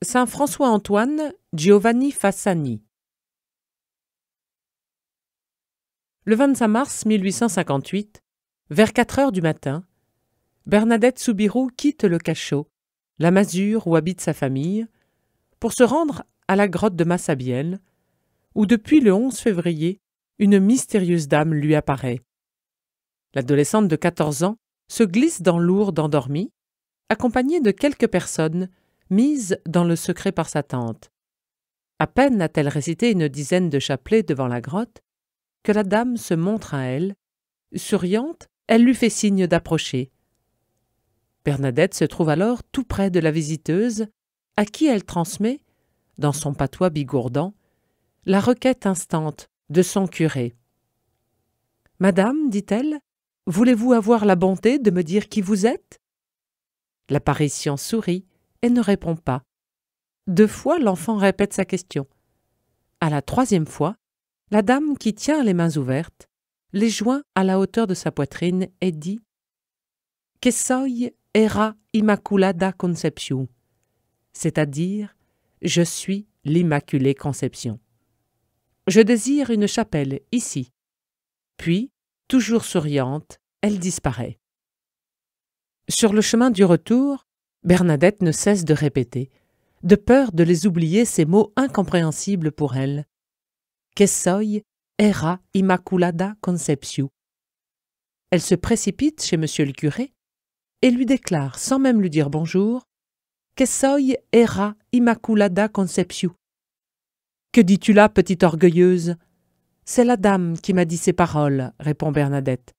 Saint François-Antoine Giovanni Fassani. Le 25 mars 1858, vers 4 heures du matin, Bernadette Soubirous quitte le cachot, la masure où habite sa famille, pour se rendre à la grotte de Massabielle, où depuis le 11 février, une mystérieuse dame lui apparaît. L'adolescente de 14 ans se glisse dans l'Ourde endormie, accompagnée de quelques personnes mises dans le secret par sa tante. À peine a-t-elle récité une dizaine de chapelets devant la grotte que la dame se montre à elle. Souriante, elle lui fait signe d'approcher. Bernadette se trouve alors tout près de la visiteuse, à qui elle transmet, dans son patois bigourdant, la requête instante de son curé. « Madame, dit-elle, voulez-vous avoir la bonté de me dire qui vous êtes ?» L'apparition sourit et ne répond pas. 2 fois, l'enfant répète sa question. À la 3e fois, la dame, qui tient les mains ouvertes, les joint à la hauteur de sa poitrine et dit « Que soy era Immaculada Conception », c'est-à-dire « Je suis l'Immaculée Conception. Je désire une chapelle ici. » Puis, toujours souriante, elle disparaît. Sur le chemin du retour, Bernadette ne cesse de répéter, de peur de les oublier, ces mots incompréhensibles pour elle. « Que soy era Immaculada Conception ». Elle se précipite chez monsieur le curé et lui déclare, sans même lui dire bonjour, « Que soy era Immaculada Conception ». « Que dis-tu là, petite orgueilleuse ?»« C'est la dame qui m'a dit ces paroles, » répond Bernadette.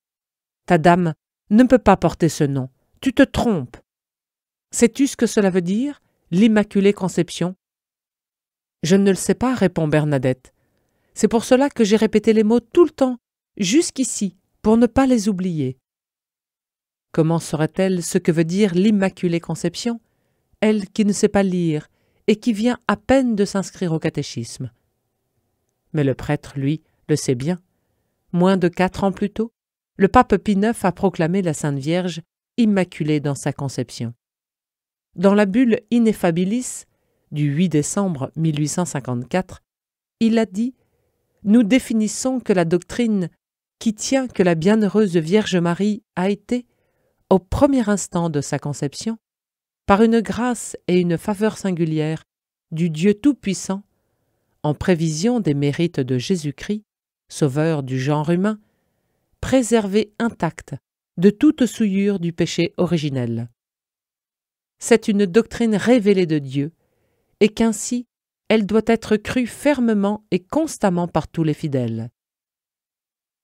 « Ta dame ne peut pas porter ce nom, tu te trompes. Sais-tu ce que cela veut dire, l'Immaculée Conception ?»« Je ne le sais pas, » répond Bernadette. « C'est pour cela que j'ai répété les mots tout le temps, jusqu'ici, pour ne pas les oublier. » Comment saurait-elle ce que veut dire l'Immaculée Conception, elle qui ne sait pas lire et qui vient à peine de s'inscrire au catéchisme? Mais le prêtre, lui, le sait bien. Moins de 4 ans plus tôt, le pape Pie IX a proclamé la Sainte Vierge immaculée dans sa conception. Dans la bulle Ineffabilis du 8 décembre 1854, il a dit « Nous définissons que la doctrine qui tient que la bienheureuse Vierge Marie a été, au premier instant de sa conception, par une grâce et une faveur singulière du Dieu Tout-Puissant, en prévision des mérites de Jésus-Christ, sauveur du genre humain, préservée intacte de toute souillure du péché originel. C'est une doctrine révélée de Dieu, et qu'ainsi elle doit être crue fermement et constamment par tous les fidèles.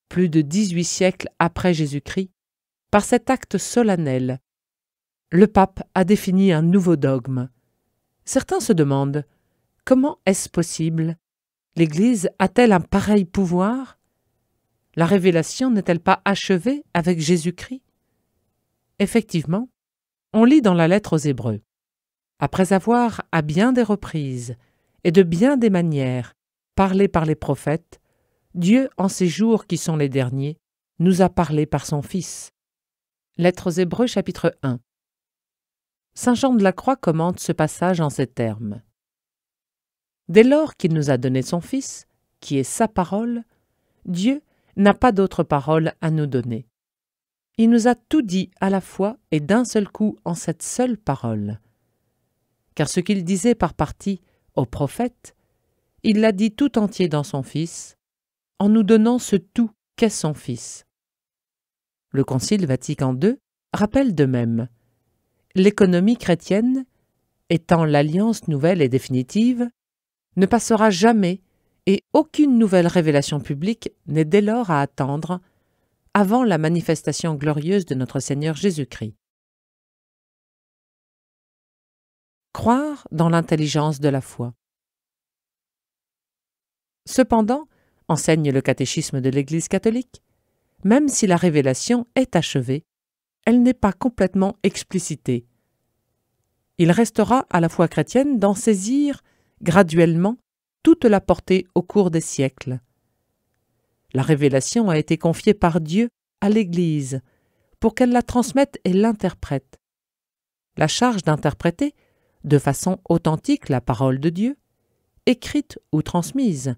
Plus de 18 siècles après Jésus-Christ, par cet acte solennel, le pape a défini un nouveau dogme. Certains se demandent « Comment est-ce possible? L'Église a-t-elle un pareil pouvoir? La révélation n'est-elle pas achevée avec Jésus-Christ ?» Effectivement, on lit dans la lettre aux Hébreux « Après avoir, à bien des reprises et de bien des manières, parlé par les prophètes, Dieu, en ces jours qui sont les derniers, nous a parlé par son Fils. » Lettre aux Hébreux, chapitre 1. Saint Jean de la Croix commente ce passage en ces termes. « Dès lors qu'il nous a donné son Fils, qui est sa parole, Dieu n'a pas d'autre parole à nous donner. Il nous a tout dit à la fois et d'un seul coup en cette seule parole. Car ce qu'il disait par partie aux prophètes, il l'a dit tout entier dans son Fils, en nous donnant ce tout qu'est son Fils. » Le Concile Vatican II rappelle de même. L'économie chrétienne, étant l'alliance nouvelle et définitive, ne passera jamais et aucune nouvelle révélation publique n'est dès lors à attendre avant la manifestation glorieuse de notre Seigneur Jésus-Christ. Croire dans l'intelligence de la foi. Cependant, enseigne le catéchisme de l'Église catholique, même si la révélation est achevée, elle n'est pas complètement explicitée. Il restera à la foi chrétienne d'en saisir graduellement toute la portée au cours des siècles. La révélation a été confiée par Dieu à l'Église pour qu'elle la transmette et l'interprète. La charge d'interpréter de façon authentique la parole de Dieu, écrite ou transmise,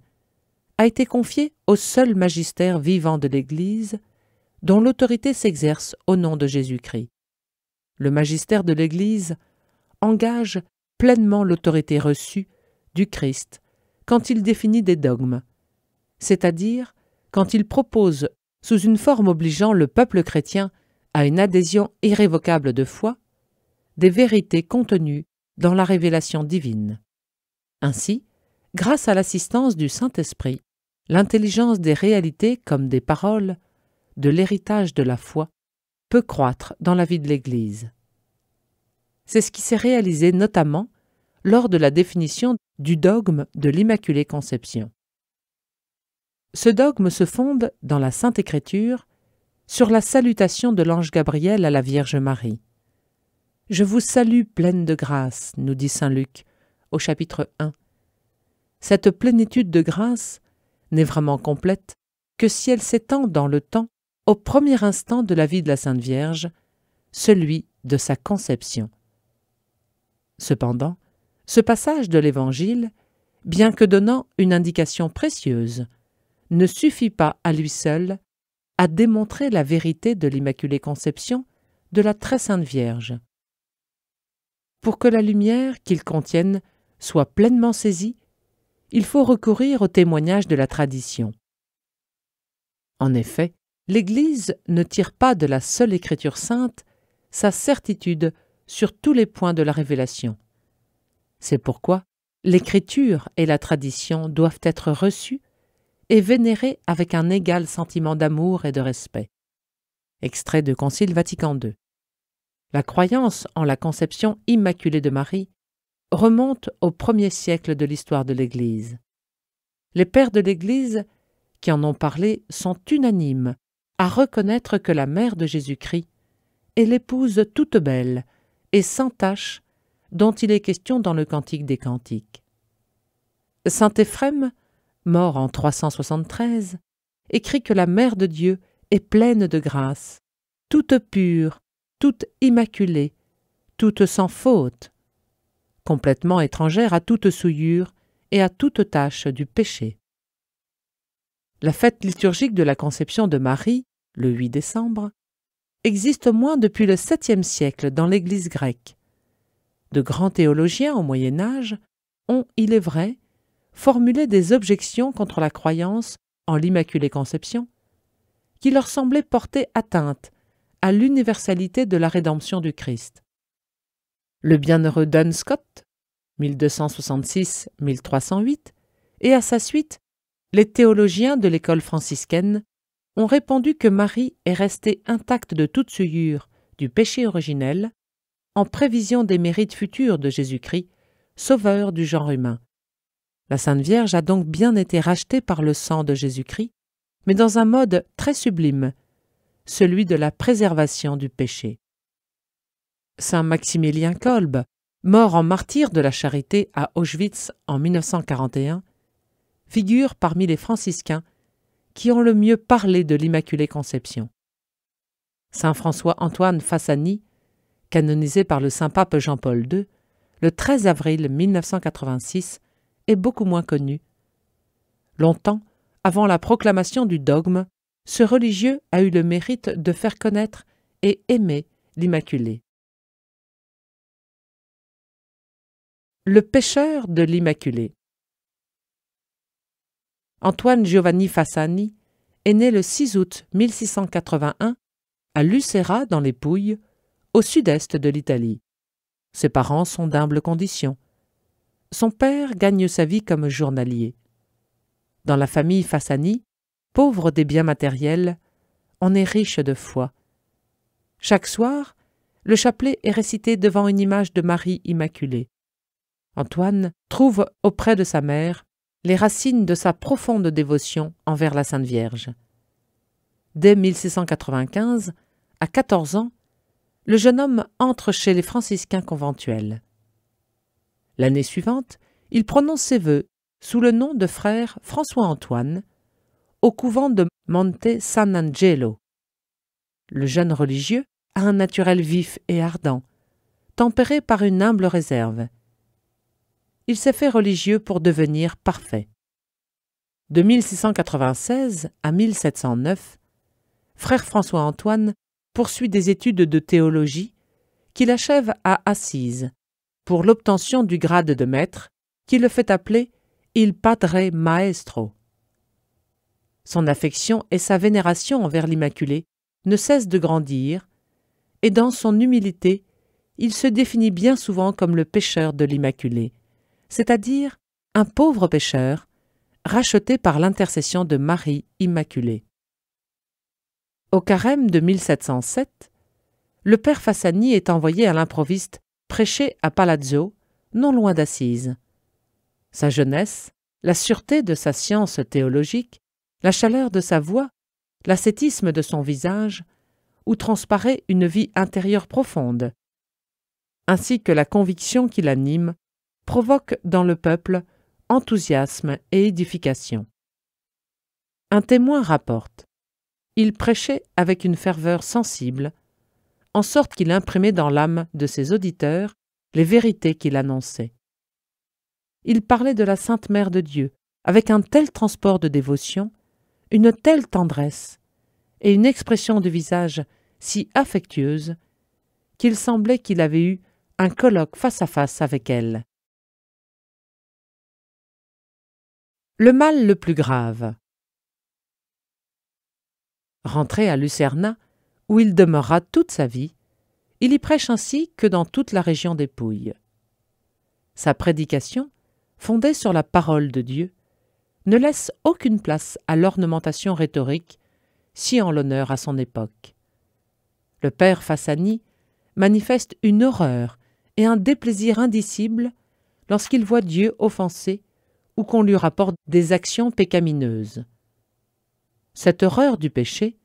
a été confiée au seul magistère vivant de l'Église, dont l'autorité s'exerce au nom de Jésus-Christ. Le magistère de l'Église engage pleinement l'autorité reçue du Christ quand il définit des dogmes, c'est-à-dire quand il propose, sous une forme obligeant le peuple chrétien à une adhésion irrévocable de foi, des vérités contenues dans la révélation divine. Ainsi, grâce à l'assistance du Saint-Esprit, l'intelligence des réalités comme des paroles, de l'héritage de la foi, peut croître dans la vie de l'Église. C'est ce qui s'est réalisé notamment lors de la définition du dogme de l'Immaculée Conception. Ce dogme se fonde, dans la Sainte Écriture, sur la salutation de l'ange Gabriel à la Vierge Marie. « Je vous salue pleine de grâce », nous dit saint Luc, au chapitre 1. Cette plénitude de grâce n'est vraiment complète que si elle s'étend dans le temps au premier instant de la vie de la Sainte Vierge, celui de sa conception. Cependant, ce passage de l'Évangile, bien que donnant une indication précieuse, ne suffit pas à lui seul à démontrer la vérité de l'Immaculée Conception de la Très Sainte Vierge. Pour que la lumière qu'il contienne soit pleinement saisie, il faut recourir au témoignage de la tradition. En effet, l'Église ne tire pas de la seule Écriture sainte sa certitude sur tous les points de la révélation. C'est pourquoi l'Écriture et la tradition doivent être reçues et vénérées avec un égal sentiment d'amour et de respect. Extrait de Concile Vatican II. La croyance en la conception immaculée de Marie remonte au premier siècle de l'histoire de l'Église. Les pères de l'Église qui en ont parlé sont unanimes à reconnaître que la mère de Jésus-Christ est l'épouse toute belle et sans tache dont il est question dans le Cantique des Cantiques. Saint Éphrem, mort en 373, écrit que la Mère de Dieu est pleine de grâce, toute pure, toute immaculée, toute sans faute, complètement étrangère à toute souillure et à toute tache du péché. La fête liturgique de la Conception de Marie, le 8 décembre, existe au moins depuis le 7e siècle dans l'Église grecque. De grands théologiens au Moyen Âge ont, il est vrai, formulé des objections contre la croyance en l'Immaculée Conception, qui leur semblaient porter atteinte à l'universalité de la rédemption du Christ. Le bienheureux Duns Scott, 1266-1308, et à sa suite, les théologiens de l'école franciscaine ont répondu que Marie est restée intacte de toute souillure du péché originel en prévision des mérites futurs de Jésus-Christ, sauveur du genre humain. La Sainte Vierge a donc bien été rachetée par le sang de Jésus-Christ, mais dans un mode très sublime, celui de la préservation du péché. Saint Maximilien Kolbe, mort en martyr de la charité à Auschwitz en 1941, figure parmi les franciscains qui ont le mieux parlé de l'Immaculée Conception. Saint François-Antoine Fassani, canonisé par le Saint-Pape Jean-Paul II, le 13 avril 1986, est beaucoup moins connu. Longtemps, avant la proclamation du dogme, ce religieux a eu le mérite de faire connaître et aimer l'Immaculée. Le pécheur de l'Immaculée. Antoine Giovanni Fassani est né le 6 août 1681 à Lucera dans les Pouilles, au sud-est de l'Italie. Ses parents sont d'humble condition. Son père gagne sa vie comme journalier. Dans la famille Fassani, pauvre des biens matériels, on est riche de foi. Chaque soir, le chapelet est récité devant une image de Marie Immaculée. Antoine trouve auprès de sa mère les racines de sa profonde dévotion envers la Sainte Vierge. Dès 1695, à 14 ans, le jeune homme entre chez les franciscains conventuels. L'année suivante, il prononce ses vœux sous le nom de frère François-Antoine au couvent de Monte San Angelo. Le jeune religieux a un naturel vif et ardent, tempéré par une humble réserve. il s'est fait religieux pour devenir parfait. De 1696 à 1709, frère François-Antoine poursuit des études de théologie qu'il achève à Assise pour l'obtention du grade de maître qui le fait appeler il Padre Maestro. Son affection et sa vénération envers l'Immaculée ne cessent de grandir, et dans son humilité, il se définit bien souvent comme le pécheur de l'Immaculée, c'est-à-dire un pauvre pécheur, racheté par l'intercession de Marie Immaculée. Au carême de 1707, le père Fassani est envoyé à l'improviste prêcher à Palazzo, non loin d'Assise. Sa jeunesse, la sûreté de sa science théologique, la chaleur de sa voix, l'ascétisme de son visage, où transparaît une vie intérieure profonde, ainsi que la conviction qui l'anime, provoquent dans le peuple enthousiasme et édification. Un témoin rapporte: il prêchait avec une ferveur sensible, en sorte qu'il imprimait dans l'âme de ses auditeurs les vérités qu'il annonçait. Il parlait de la Sainte Mère de Dieu avec un tel transport de dévotion, une telle tendresse et une expression de visage si affectueuse qu'il semblait qu'il avait eu un colloque face à face avec elle. Le mal le plus grave. Rentré à Lucerna, où il demeurera toute sa vie, il y prêche ainsi que dans toute la région des Pouilles. Sa prédication, fondée sur la parole de Dieu, ne laisse aucune place à l'ornementation rhétorique, si en l'honneur à son époque. Le père Fassani manifeste une horreur et un déplaisir indicibles lorsqu'il voit Dieu offensé ou qu'on lui rapporte des actions pécamineuses. Cette horreur du péché,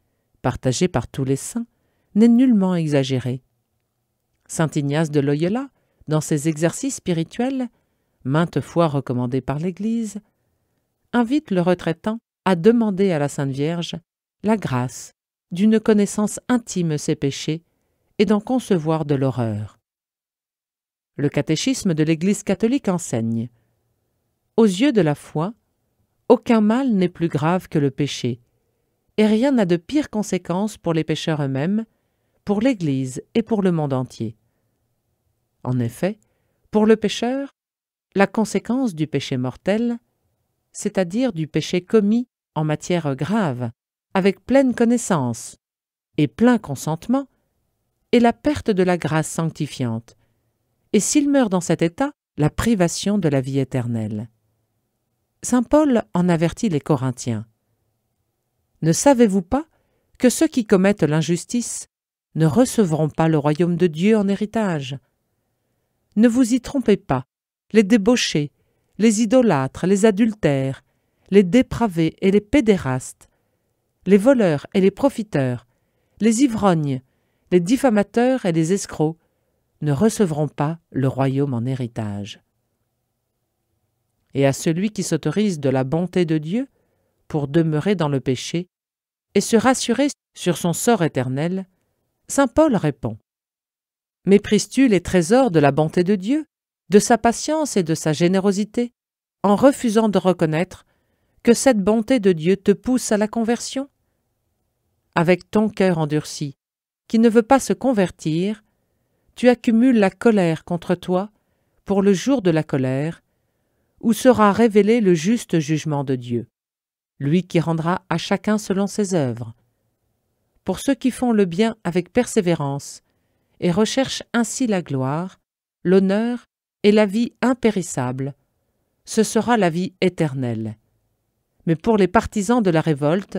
partagée par tous les saints, n'est nullement exagérée. Saint Ignace de Loyola, dans ses exercices spirituels, maintes fois recommandés par l'Église, invite le retraitant à demander à la Sainte Vierge la grâce d'une connaissance intime ses péchés et d'en concevoir de l'horreur. Le catéchisme de l'Église catholique enseigne: aux yeux de la foi, aucun mal n'est plus grave que le péché, et rien n'a de pire conséquence pour les pécheurs eux-mêmes, pour l'Église et pour le monde entier. En effet, pour le pécheur, la conséquence du péché mortel, c'est-à-dire du péché commis en matière grave, avec pleine connaissance et plein consentement, est la perte de la grâce sanctifiante, et s'il meurt dans cet état, la privation de la vie éternelle. Saint Paul en avertit les Corinthiens. « Ne savez-vous pas que ceux qui commettent l'injustice ne recevront pas le royaume de Dieu en héritage? Ne vous y trompez pas, les débauchés, les idolâtres, les adultères, les dépravés et les pédérastes, les voleurs et les profiteurs, les ivrognes, les diffamateurs et les escrocs ne recevront pas le royaume en héritage. » Et à celui qui s'autorise de la bonté de Dieu pour demeurer dans le péché et se rassurer sur son sort éternel, saint Paul répond: « Méprises-tu les trésors de la bonté de Dieu, de sa patience et de sa générosité, en refusant de reconnaître que cette bonté de Dieu te pousse à la conversion? Avec ton cœur endurci, qui ne veut pas se convertir, tu accumules la colère contre toi pour le jour de la colère, où sera révélé le juste jugement de Dieu, lui qui rendra à chacun selon ses œuvres. Pour ceux qui font le bien avec persévérance et recherchent ainsi la gloire, l'honneur et la vie impérissable, ce sera la vie éternelle. Mais pour les partisans de la révolte,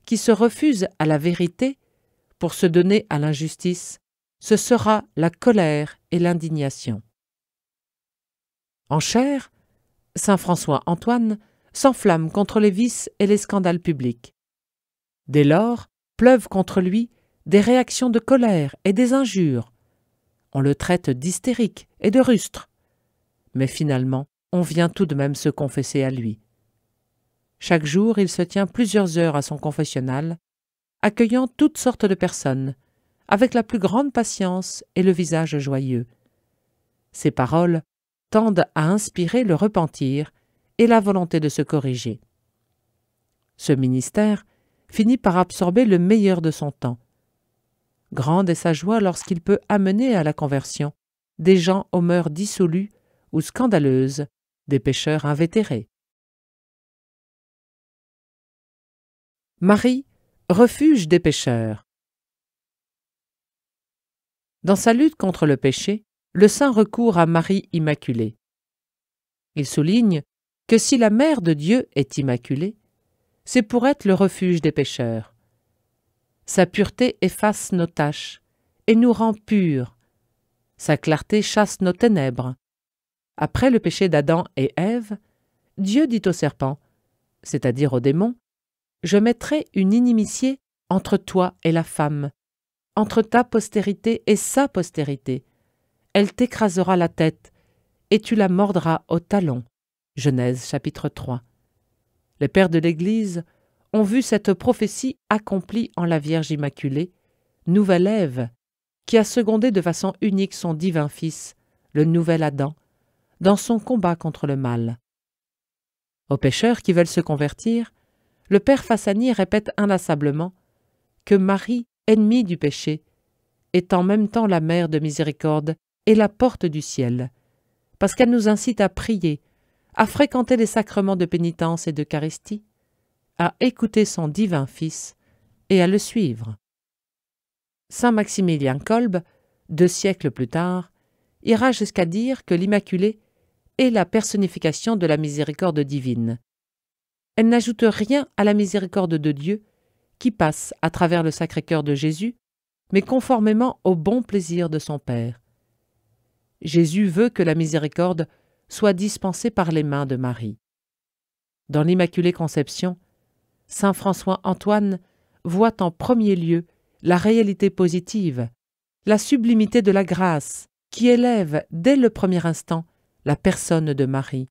qui se refusent à la vérité pour se donner à l'injustice, ce sera la colère et l'indignation. » En chair, saint François-Antoine s'enflamme contre les vices et les scandales publics. Dès lors, pleuvent contre lui des réactions de colère et des injures. On le traite d'hystérique et de rustre. Mais finalement, on vient tout de même se confesser à lui. Chaque jour, il se tient plusieurs heures à son confessionnal, accueillant toutes sortes de personnes, avec la plus grande patience et le visage joyeux. Ses paroles tendent à inspirer le repentir et la volonté de se corriger. Ce ministère finit par absorber le meilleur de son temps. Grande est sa joie lorsqu'il peut amener à la conversion des gens aux mœurs dissolues ou scandaleuses, des pécheurs invétérés. Marie, refuge des pécheurs. Dans sa lutte contre le péché, le saint recourt à Marie Immaculée. Il souligne que si la Mère de Dieu est immaculée, c'est pour être le refuge des pécheurs. Sa pureté efface nos taches et nous rend purs. Sa clarté chasse nos ténèbres. Après le péché d'Adam et Ève, Dieu dit au serpent, c'est-à-dire au démon, « Je mettrai une inimitié entre toi et la femme, entre ta postérité et sa postérité. Elle t'écrasera la tête, et tu la mordras au talon. » Genèse chapitre 3. Les pères de l'Église ont vu cette prophétie accomplie en la Vierge Immaculée, nouvelle Ève, qui a secondé de façon unique son divin Fils, le nouvel Adam, dans son combat contre le mal. Aux pécheurs qui veulent se convertir, le Père Fassani répète inlassablement que Marie, ennemie du péché, est en même temps la mère de miséricorde et la porte du ciel, parce qu'elle nous incite à prier, à fréquenter les sacrements de pénitence et d'Eucharistie, à écouter son divin Fils et à le suivre. Saint Maximilien Kolbe, 2 siècles plus tard, ira jusqu'à dire que l'Immaculée est la personnification de la miséricorde divine. Elle n'ajoute rien à la miséricorde de Dieu qui passe à travers le Sacré-Cœur de Jésus, mais conformément au bon plaisir de son Père. Jésus veut que la miséricorde soit dispensée par les mains de Marie. Dans l'Immaculée Conception, saint François-Antoine voit en premier lieu la réalité positive, la sublimité de la grâce qui élève dès le premier instant la personne de Marie,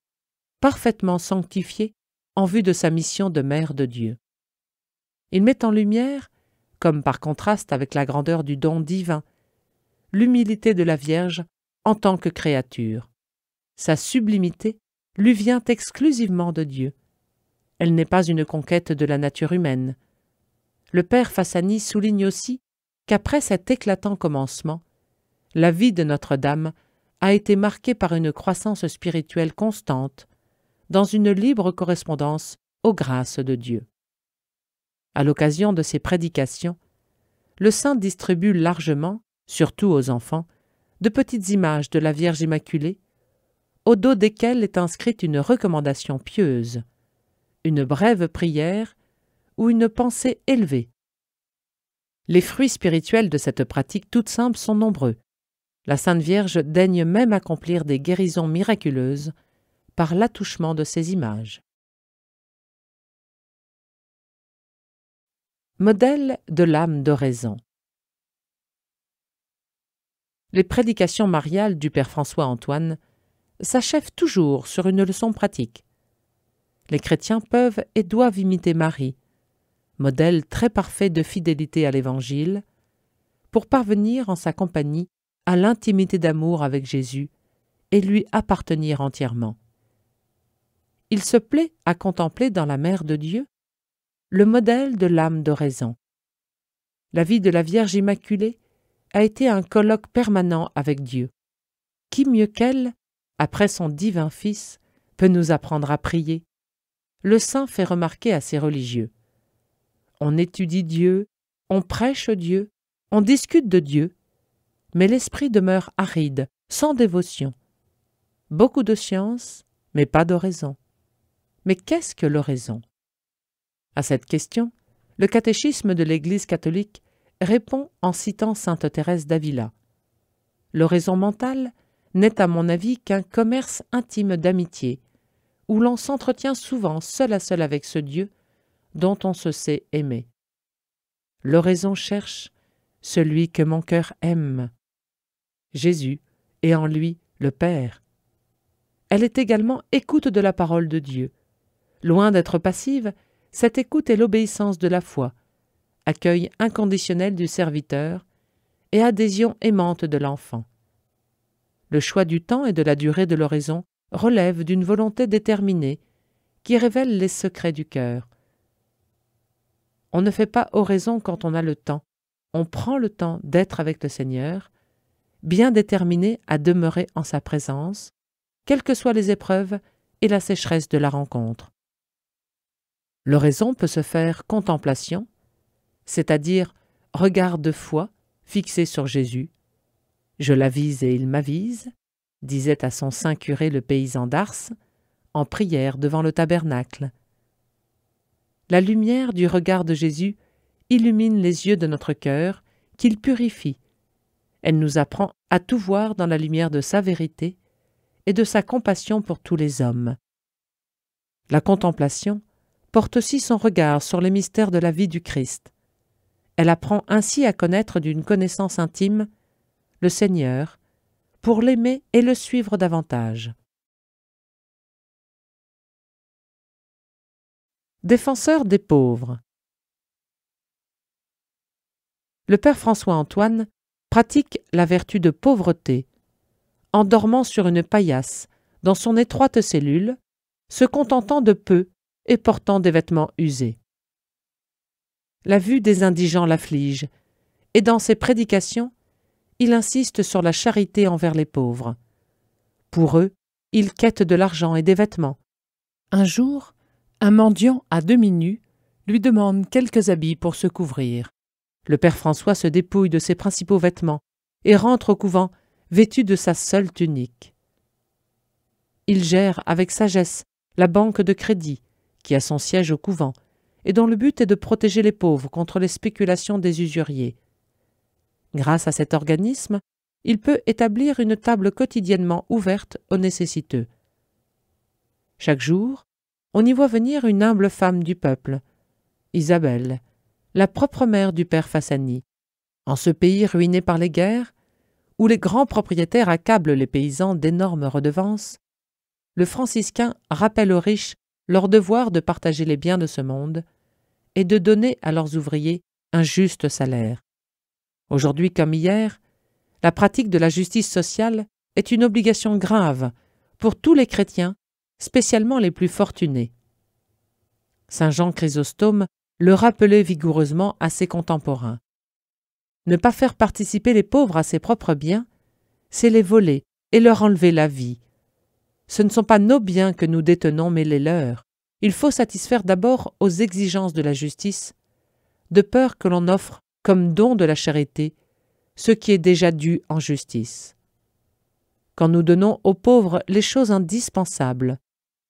parfaitement sanctifiée en vue de sa mission de Mère de Dieu. Il met en lumière, comme par contraste avec la grandeur du don divin, l'humilité de la Vierge en tant que créature. Sa sublimité lui vient exclusivement de Dieu. Elle n'est pas une conquête de la nature humaine. Le Père Fassani souligne aussi qu'après cet éclatant commencement, la vie de Notre-Dame a été marquée par une croissance spirituelle constante, dans une libre correspondance aux grâces de Dieu. À l'occasion de ses prédications, le saint distribue largement, surtout aux enfants, de petites images de la Vierge Immaculée, au dos desquelles est inscrite une recommandation pieuse, une brève prière ou une pensée élevée. Les fruits spirituels de cette pratique toute simple sont nombreux. La Sainte Vierge daigne même accomplir des guérisons miraculeuses par l'attouchement de ces images. Modèle de l'âme d'oraison. Les prédications mariales du Père François-Antoine s'achèvent toujours sur une leçon pratique. Les chrétiens peuvent et doivent imiter Marie, modèle très parfait de fidélité à l'Évangile, pour parvenir en sa compagnie à l'intimité d'amour avec Jésus et lui appartenir entièrement. Il se plaît à contempler dans la Mère de Dieu le modèle de l'âme d'oraison. La vie de la Vierge Immaculée a été un colloque permanent avec Dieu. Qui mieux qu'elle, après son divin Fils, peut nous apprendre à prier? Le saint fait remarquer à ses religieux. On étudie Dieu, on prêche Dieu, on discute de Dieu, mais l'esprit demeure aride, sans dévotion. Beaucoup de science, mais pas d'oraison. Mais qu'est-ce que l'oraison? À cette question, le catéchisme de l'Église catholique répond en citant sainte Thérèse d'Avila. L'oraison mentale n'est à mon avis qu'un commerce intime d'amitié, où l'on s'entretient souvent seul à seul avec ce Dieu dont on se sait aimer. L'oraison cherche celui que mon cœur aime, Jésus, et en lui le Père. Elle est également écoute de la parole de Dieu. Loin d'être passive, cette écoute est l'obéissance de la foi, accueil inconditionnel du serviteur et adhésion aimante de l'enfant. Le choix du temps et de la durée de l'oraison relève d'une volonté déterminée qui révèle les secrets du cœur. On ne fait pas oraison quand on a le temps. On prend le temps d'être avec le Seigneur, bien déterminé à demeurer en sa présence, quelles que soient les épreuves et la sécheresse de la rencontre. L'oraison peut se faire contemplation, c'est-à-dire regard de foi fixé sur Jésus. « Je l'avise et il m'avise », disait à son saint curé le paysan d'Ars, en prière devant le tabernacle. La lumière du regard de Jésus illumine les yeux de notre cœur, qu'il purifie. Elle nous apprend à tout voir dans la lumière de sa vérité et de sa compassion pour tous les hommes. La contemplation porte aussi son regard sur les mystères de la vie du Christ. Elle apprend ainsi à connaître d'une connaissance intime le Seigneur, pour l'aimer et le suivre davantage. Défenseur des pauvres. Le Père François-Antoine pratique la vertu de pauvreté, en dormant sur une paillasse, dans son étroite cellule, se contentant de peu et portant des vêtements usés. La vue des indigents l'afflige, et dans ses prédications, il insiste sur la charité envers les pauvres. Pour eux, il quête de l'argent et des vêtements. Un jour, un mendiant à demi nu lui demande quelques habits pour se couvrir. Le Père François se dépouille de ses principaux vêtements et rentre au couvent vêtu de sa seule tunique. Il gère avec sagesse la banque de crédit qui a son siège au couvent et dont le but est de protéger les pauvres contre les spéculations des usuriers. Grâce à cet organisme, il peut établir une table quotidiennement ouverte aux nécessiteux. Chaque jour, on y voit venir une humble femme du peuple, Isabelle, la propre mère du père Fassani. En ce pays ruiné par les guerres, où les grands propriétaires accablent les paysans d'énormes redevances, le franciscain rappelle aux riches leur devoir de partager les biens de ce monde et de donner à leurs ouvriers un juste salaire. Aujourd'hui comme hier, la pratique de la justice sociale est une obligation grave pour tous les chrétiens, spécialement les plus fortunés. Saint Jean Chrysostome le rappelait vigoureusement à ses contemporains. Ne pas faire participer les pauvres à ses propres biens, c'est les voler et leur enlever la vie. Ce ne sont pas nos biens que nous détenons, mais les leurs. Il faut satisfaire d'abord aux exigences de la justice, de peur que l'on offre comme don de la charité ce qui est déjà dû en justice. Quand nous donnons aux pauvres les choses indispensables,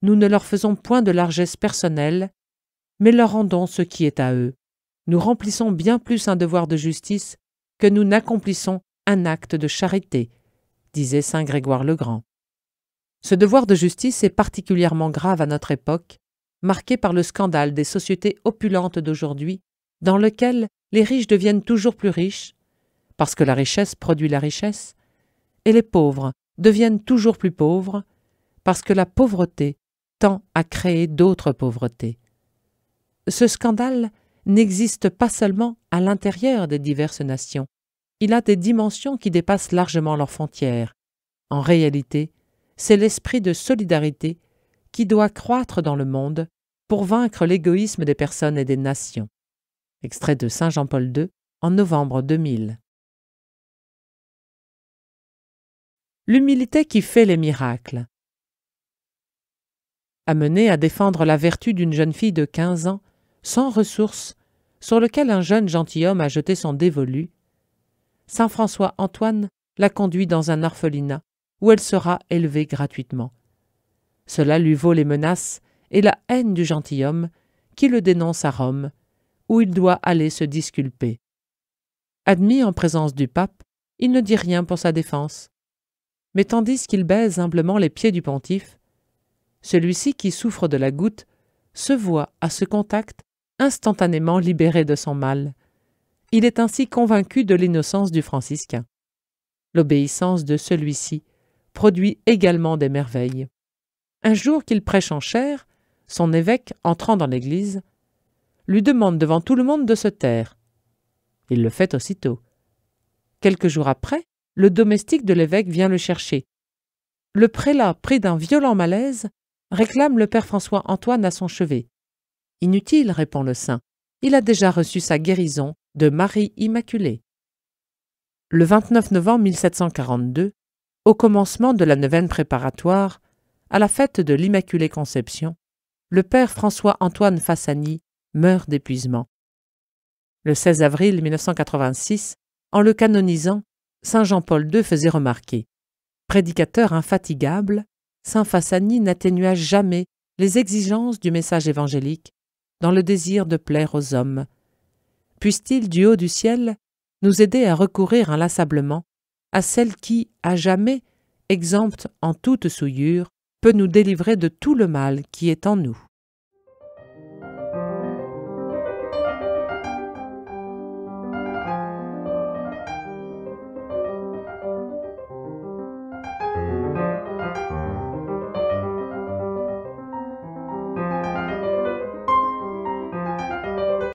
nous ne leur faisons point de largesse personnelle, mais leur rendons ce qui est à eux. Nous remplissons bien plus un devoir de justice que nous n'accomplissons un acte de charité, disait saint Grégoire le Grand. Ce devoir de justice est particulièrement grave à notre époque, marquée par le scandale des sociétés opulentes d'aujourd'hui, dans lequel les riches deviennent toujours plus riches, parce que la richesse produit la richesse, et les pauvres deviennent toujours plus pauvres, parce que la pauvreté tend à créer d'autres pauvretés. Ce scandale n'existe pas seulement à l'intérieur des diverses nations, il a des dimensions qui dépassent largement leurs frontières. En réalité, c'est l'esprit de solidarité qui doit croître dans le monde pour vaincre l'égoïsme des personnes et des nations. Extrait de Saint Jean-Paul II en novembre 2000. L'humilité qui fait les miracles. Amené à défendre la vertu d'une jeune fille de 15 ans, sans ressources, sur lequel un jeune gentilhomme a jeté son dévolu, saint François-Antoine la conduit dans un orphelinat où elle sera élevée gratuitement. Cela lui vaut les menaces et la haine du gentilhomme qui le dénonce à Rome, où il doit aller se disculper. Admis en présence du pape, il ne dit rien pour sa défense. Mais tandis qu'il baise humblement les pieds du pontife, celui-ci qui souffre de la goutte se voit à ce contact instantanément libéré de son mal. Il est ainsi convaincu de l'innocence du franciscain. L'obéissance de celui-ci produit également des merveilles. Un jour qu'il prêche en chaire, son évêque, entrant dans l'église, lui demande devant tout le monde de se taire. Il le fait aussitôt. Quelques jours après, le domestique de l'évêque vient le chercher Le prélat, pris d'un violent malaise, réclame le père François-Antoine à son chevet. « Inutile, répond le saint, il a déjà reçu sa guérison de Marie Immaculée. » Le 29 novembre 1742, au commencement de la neuvaine préparatoire, à la fête de l'Immaculée Conception, le père François-Antoine Fassani meurt d'épuisement. Le 16 avril 1986, en le canonisant, saint Jean-Paul II faisait remarquer: prédicateur infatigable, saint Fassani n'atténua jamais les exigences du message évangélique dans le désir de plaire aux hommes. Puisse-t-il du haut du ciel nous aider à recourir inlassablement à celle qui, à jamais, exempte en toute souillure, peut nous délivrer de tout le mal qui est en nous.